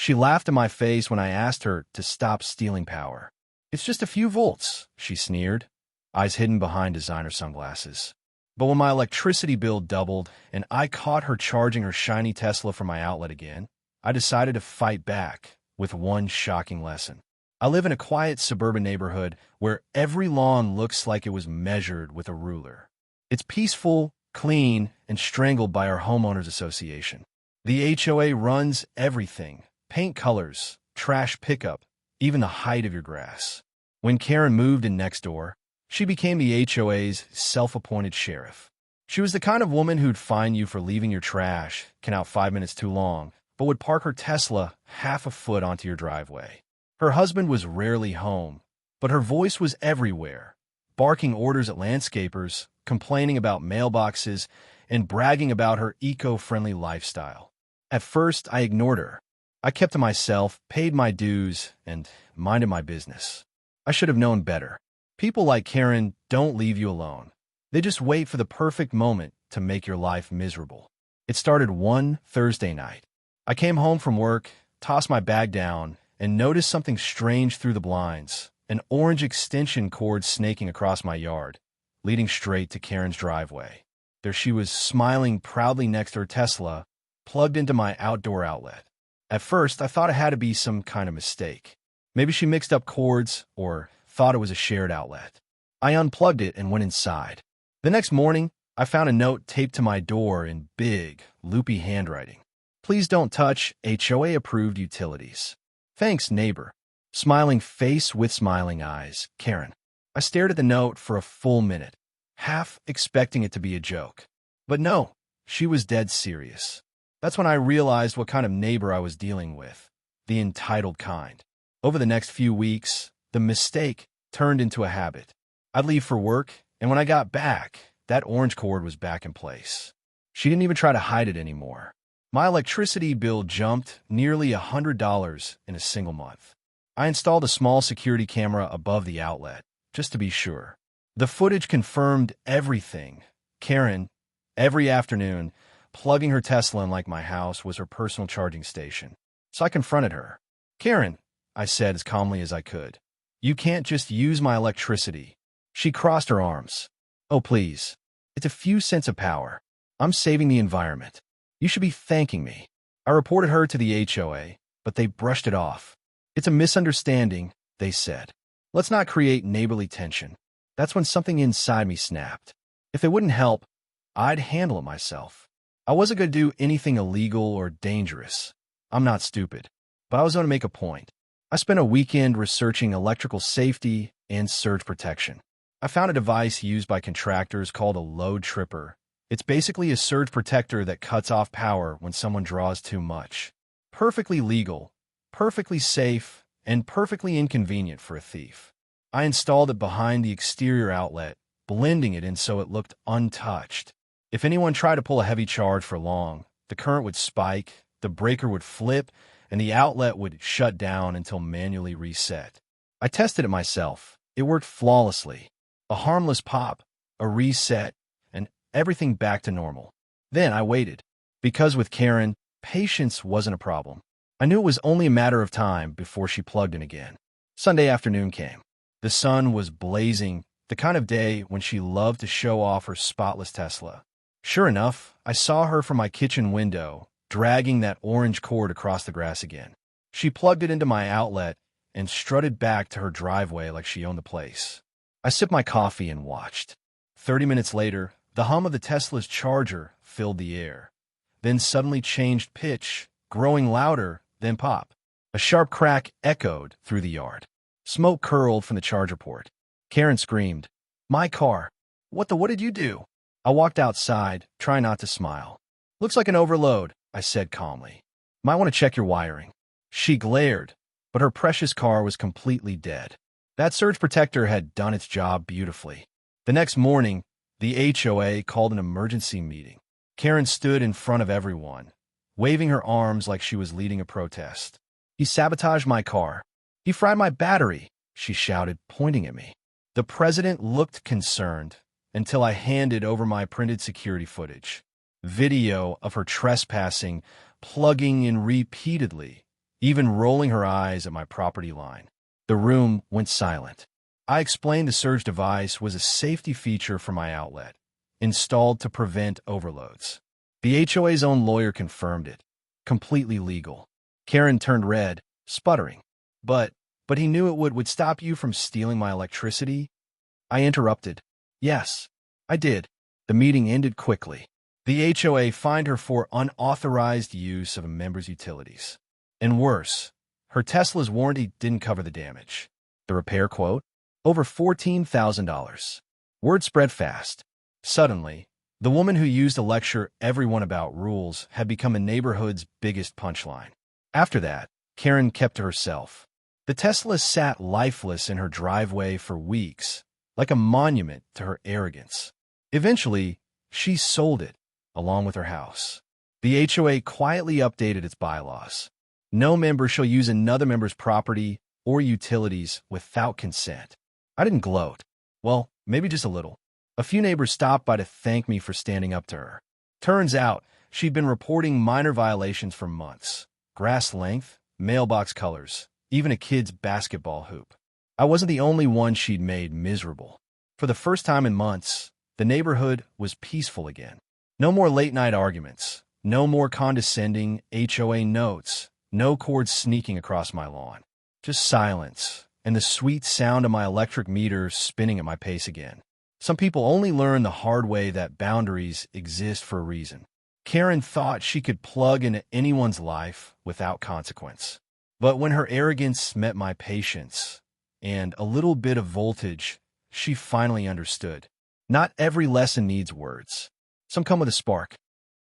She laughed in my face when I asked her to stop stealing power. "It's just a few volts," she sneered, eyes hidden behind designer sunglasses. But when my electricity bill doubled and I caught her charging her shiny Tesla from my outlet again, I decided to fight back with one shocking lesson. I live in a quiet suburban neighborhood where every lawn looks like it was measured with a ruler. It's peaceful, clean, and strangled by our homeowners association. The HOA runs everything: paint colors, trash pickup, even the height of your grass. When Karen moved in next door, she became the HOA's self-appointed sheriff. She was the kind of woman who'd fine you for leaving your trash out 5 minutes too long, but would park her Tesla half a foot onto your driveway. Her husband was rarely home, but her voice was everywhere, barking orders at landscapers, complaining about mailboxes, and bragging about her eco-friendly lifestyle. At first, I ignored her. I kept to myself, paid my dues, and minded my business. I should have known better. People like Karen don't leave you alone. They just wait for the perfect moment to make your life miserable. It started one Thursday night. I came home from work, tossed my bag down, and noticed something strange through the blinds: an orange extension cord snaking across my yard, leading straight to Karen's driveway. There she was, smiling proudly next to her Tesla, plugged into my outdoor outlet. At first, I thought it had to be some kind of mistake. Maybe she mixed up cords or thought it was a shared outlet. I unplugged it and went inside. The next morning, I found a note taped to my door in big, loopy handwriting. "Please don't touch HOA-approved utilities. Thanks, neighbor." Smiling face with smiling eyes, Karen. I stared at the note for a full minute, half expecting it to be a joke. But no, she was dead serious. That's when I realized what kind of neighbor I was dealing with: the entitled kind. Over the next few weeks, the mistake turned into a habit. I'd leave for work, and when I got back, that orange cord was back in place. She didn't even try to hide it anymore. My electricity bill jumped nearly $100 in a single month. I installed a small security camera above the outlet, just to be sure. The footage confirmed everything. Karen, every afternoon, plugging her Tesla in like my house was her personal charging station. So I confronted her. "Karen," I said as calmly as I could, "you can't just use my electricity." She crossed her arms. "Oh, please. It's a few cents of power. I'm saving the environment. You should be thanking me." I reported her to the HOA, but they brushed it off. "It's a misunderstanding," they said. "Let's not create neighborly tension." That's when something inside me snapped. If they wouldn't help, I'd handle it myself. I wasn't going to do anything illegal or dangerous. I'm not stupid. But I was going to make a point. I spent a weekend researching electrical safety and surge protection. I found a device used by contractors called a load tripper. It's basically a surge protector that cuts off power when someone draws too much. Perfectly legal, perfectly safe, and perfectly inconvenient for a thief. I installed it behind the exterior outlet, blending it in so it looked untouched. If anyone tried to pull a heavy charge for long, the current would spike, the breaker would flip, and the outlet would shut down until manually reset. I tested it myself. It worked flawlessly. A harmless pop, a reset, and everything back to normal. Then I waited. Because with Karen, patience wasn't a problem. I knew it was only a matter of time before she plugged in again. Sunday afternoon came. The sun was blazing, the kind of day when she loved to show off her spotless Tesla. Sure enough, I saw her from my kitchen window, dragging that orange cord across the grass again. She plugged it into my outlet and strutted back to her driveway like she owned the place. I sipped my coffee and watched. 30 minutes later, the hum of the Tesla's charger filled the air, then suddenly changed pitch, growing louder, then pop. A sharp crack echoed through the yard. Smoke curled from the charger port. Karen screamed, "My car! What did you do?" I walked outside, trying not to smile. "Looks like an overload," I said calmly. "Might want to check your wiring." She glared, but her precious car was completely dead. That surge protector had done its job beautifully. The next morning, the HOA called an emergency meeting. Karen stood in front of everyone, waving her arms like she was leading a protest. "He sabotaged my car. He fried my battery," she shouted, pointing at me. The president looked concerned until I handed over my printed security footage. Video of her trespassing, plugging in repeatedly, even rolling her eyes at my property line. The room went silent. I explained the surge device was a safety feature for my outlet, installed to prevent overloads. The HOA's own lawyer confirmed it. Completely legal. Karen turned red, sputtering. But he knew it would stop you from stealing my electricity? I interrupted. Yes, I did. The meeting ended quickly. The HOA fined her for unauthorized use of a member's utilities. And worse, her Tesla's warranty didn't cover the damage. The repair quote? Over $14,000. Word spread fast. Suddenly, the woman who used to lecture everyone about rules had become a neighborhood's biggest punchline. After that, Karen kept to herself. The Tesla sat lifeless in her driveway for weeks, like a monument to her arrogance. Eventually, she sold it, along with her house. The HOA quietly updated its bylaws. No member shall use another member's property or utilities without consent. I didn't gloat. Well, maybe just a little. A few neighbors stopped by to thank me for standing up to her. Turns out, she'd been reporting minor violations for months. Grass length, mailbox colors, even a kid's basketball hoop. I wasn't the only one she'd made miserable. For the first time in months, the neighborhood was peaceful again. No more late-night arguments. No more condescending HOA notes. No cords sneaking across my lawn. Just silence, and the sweet sound of my electric meter spinning at my pace again. Some people only learn the hard way that boundaries exist for a reason. Karen thought she could plug into anyone's life without consequence. But when her arrogance met my patience and a little bit of voltage, she finally understood. Not every lesson needs words. Some come with a spark.